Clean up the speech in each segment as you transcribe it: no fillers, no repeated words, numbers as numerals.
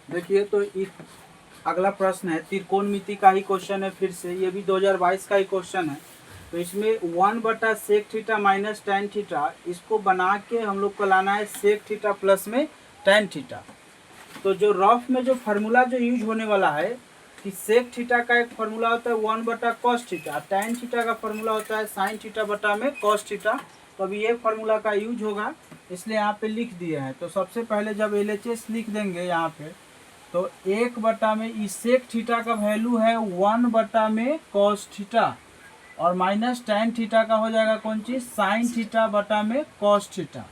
देखिए तो अगला प्रश्न है त्रिकोणमिति का ही क्वेश्चन है, फिर से ये भी 2022 का ही क्वेश्चन है। तो इसमें 1/sec theta minus tan theta, इसको बना के हम लोग को लाना है sec थीटा प्लस में tan थीटा। तो जो रफ में जो फार्मूला जो यूज होने वाला है कि sec थीटा का एक फार्मूला होता है 1/cos थीटा, tan थीटा का फार्मूला होता है sin थीटा बटा में cos थीटा। तो अभी ये फार्मूला का यूज होगा, इसलिए यहाँ पे लिख दिए हैं। तो सबसे पहले जब LHS लिख देंगे यहाँ पे, तो 1/, में इस sec थीटा का वैल्यू है 1/में cos थीटा, और माइनस tan थीटा का हो जाएगा कौन चीज, sin थीटा बटा में cos थीटा।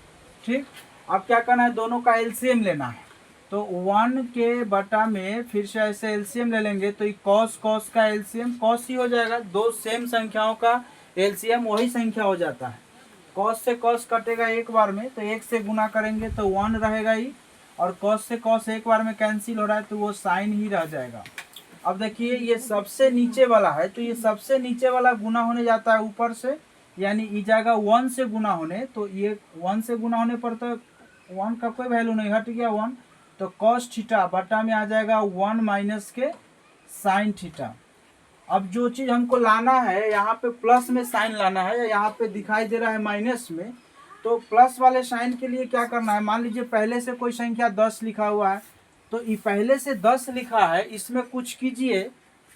ठीक, अब क्या करना है, दोनों का एलसीएम लेना है। तो 1 के बटा में फिर से ऐसे एलसीएम ले लेंगे, तो ये cos का एलसीएम cos ही हो जाएगा। दो सेम संख्याओं का एलसीएम वही संख्या हो जाता है। cos से cos कटेगा एक बार में, तो 1 से गुना करेंगे तो 1 रहेगा ही, और cos से cos एक बार में कैंसिल हो रहा है तो वो साइन ही रह जाएगा। अब देखिए ये सबसे नीचे वाला है, तो ये सबसे नीचे वाला गुना होने जाता है ऊपर से, यानी ई जाएगा 1 से गुना होने। तो ये 1 से गुना होने पर तो 1 का कोई वैल्यू नहीं, हट गया 1। तो cos थीटा बटा में आ जाएगा 1 माइनस के sin थीटा। अब जो चीज़ हमको लाना है, यहाँ पे प्लस में साइन लाना है, यहाँ पे दिखाई दे रहा है माइनस में। तो प्लस वाले साइन के लिए क्या करना है, मान लीजिए पहले से कोई संख्या 10 लिखा हुआ है, तो ये पहले से 10 लिखा है, इसमें कुछ कीजिए,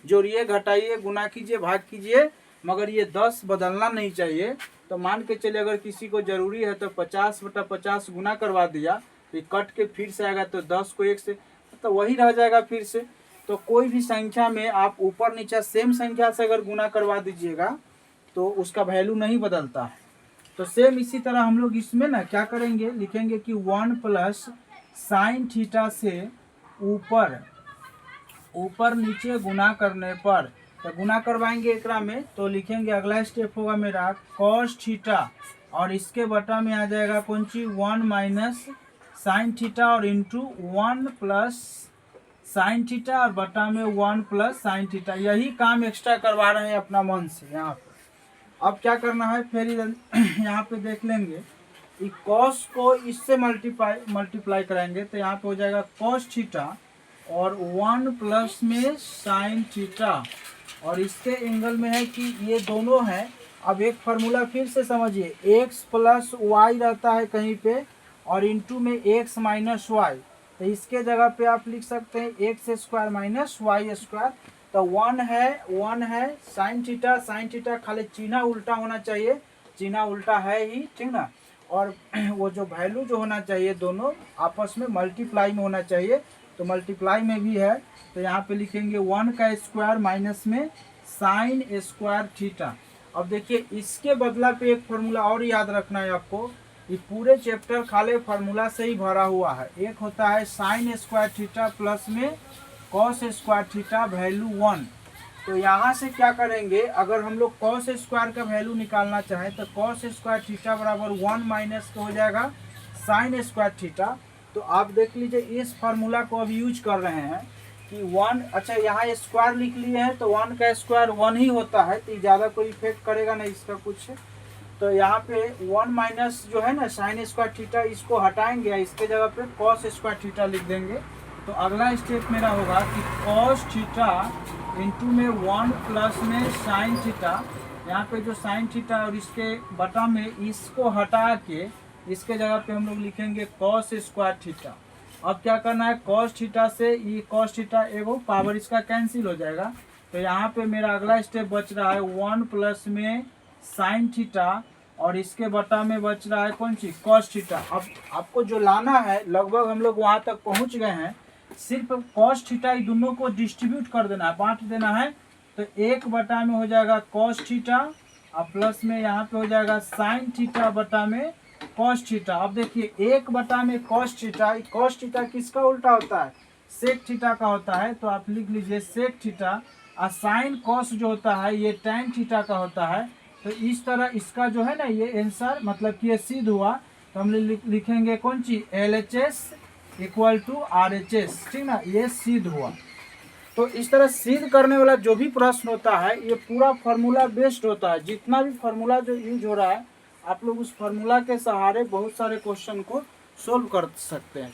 जोड़िए घटाइए गुना कीजिए भाग कीजिए, मगर ये 10 बदलना नहीं चाहिए। तो मान के चलिए अगर किसी को ज़रूरी है तो 50/50 गुना करवा दिया, तो ये कट के फिर से आएगा, तो 10 को 1 से तो वही रह जाएगा फिर से। तो कोई भी संख्या में आप ऊपर नीचे सेम संख्या से अगर गुना करवा दीजिएगा तो उसका वैल्यू नहीं बदलता है। तो सेम इसी तरह हम लोग इसमें ना क्या करेंगे, लिखेंगे कि 1 प्लस sin थीटा से ऊपर नीचे गुना करने पर, तो गुना करवाएंगे एकरा में, तो लिखेंगे अगला स्टेप होगा मेरा cos थीटा, और इसके बटा में आ जाएगा कौन सी 1 माइनस sin थीटा, और इंटू 1 प्लस sin थीटा, और बटा में 1 प्लस sin थीटा। यही काम एक्स्ट्रा करवा रहे हैं अपना मन से यहाँ पे। अब क्या करना है, फिर यहाँ पे देख लेंगे कि cos को इससे मल्टीप्लाई कराएंगे, तो यहाँ पे हो जाएगा cos थीटा और 1 प्लस में sin थीटा, और इसके एंगल में है कि ये दोनों हैं। अब एक फार्मूला फिर से समझिए, x प्लस वाई रहता है कहीं पे, और इंटू में x माइनस वाई, तो इसके जगह पे आप लिख सकते हैं X square minus Y square. तो 1 है साइन थीटा खाली चिन्ह उल्टा होना चाहिए, चिन्ह उल्टा है ही, ठीक ना। और वो जो वैल्यू जो होना चाहिए दोनों आपस में मल्टीप्लाई में होना चाहिए, तो मल्टीप्लाई में भी है, तो यहाँ पे लिखेंगे 1 का स्क्वायर माइनस में साइन स्क्वायर थीटा। अब देखिए इसके बदला पे एक फार्मूला और याद रखना है आपको, ये पूरे चैप्टर खाली फार्मूला से ही भरा हुआ है। एक होता है साइन स्क्वायर थीटा प्लस में कॉस स्क्वायर थीटा वैल्यू 1। तो यहाँ से क्या करेंगे, अगर हम लोग कॉस स्क्वायर का वैल्यू निकालना चाहें तो कॉस स्क्वायर थीटा बराबर 1 माइनस हो जाएगा साइन स्क्वायर थीटा। तो आप देख लीजिए इस फार्मूला को अब यूज कर रहे हैं कि 1, अच्छा यहाँ स्क्वायर लिख लिए हैं, तो 1 का स्क्वायर 1 ही होता है, तो ज़्यादा कोई इफेक्ट करेगा नहीं इसका कुछ। तो यहाँ पे 1 माइनस जो है ना साइन स्क्वायर थीटा, इसको हटाएंगे, इसके जगह पे कॉस स्क्वायर थीटा लिख देंगे। तो अगला स्टेप मेरा होगा कि कॉस थीटा इंटू में 1 प्लस में साइन थीटा, यहाँ पे जो साइन थीटा और इसके बटा में इसको हटा के इसके जगह पे हम लोग लिखेंगे कॉस स्क्वायर थीटा। अब क्या करना है, कॉस थीटा से ये कॉस थीटा एगो पावर इसका कैंसिल हो जाएगा। तो यहाँ पे मेरा अगला स्टेप बच रहा है 1 प्लस में साइन थीटा, और इसके बटा में बच रहा है कौन सी कॉस थीटा। अब आपको जो लाना है लगभग हम लोग वहाँ तक पहुँच गए हैं, सिर्फ कॉस थीटा ये दोनों को डिस्ट्रीब्यूट कर देना है, बांट देना है। तो 1 बटा में हो जाएगा कॉस थीटा, और प्लस में यहाँ पे हो जाएगा साइन थीटा बटा में कॉस थीटा। अब देखिए 1 बटा में कॉस थीटा किसका उल्टा होता है, सेक थीटा का होता है। तो आप लिख लीजिए सेक थीटा, और साइन कॉस जो होता है ये टैन थीटा का होता है। तो इस तरह इसका जो है ना ये आंसर मतलब कि ये सिद्ध हुआ। तो हम लिखेंगे कौन सी LHS इक्वल टू RHS, ठीक ना, ये सिद्ध हुआ। तो इस तरह सिद्ध करने वाला जो भी प्रश्न होता है ये पूरा फार्मूला बेस्ड होता है। जितना भी फार्मूला जो यूज हो रहा है आप लोग उस फार्मूला के सहारे बहुत सारे क्वेश्चन को सोल्व कर सकते हैं।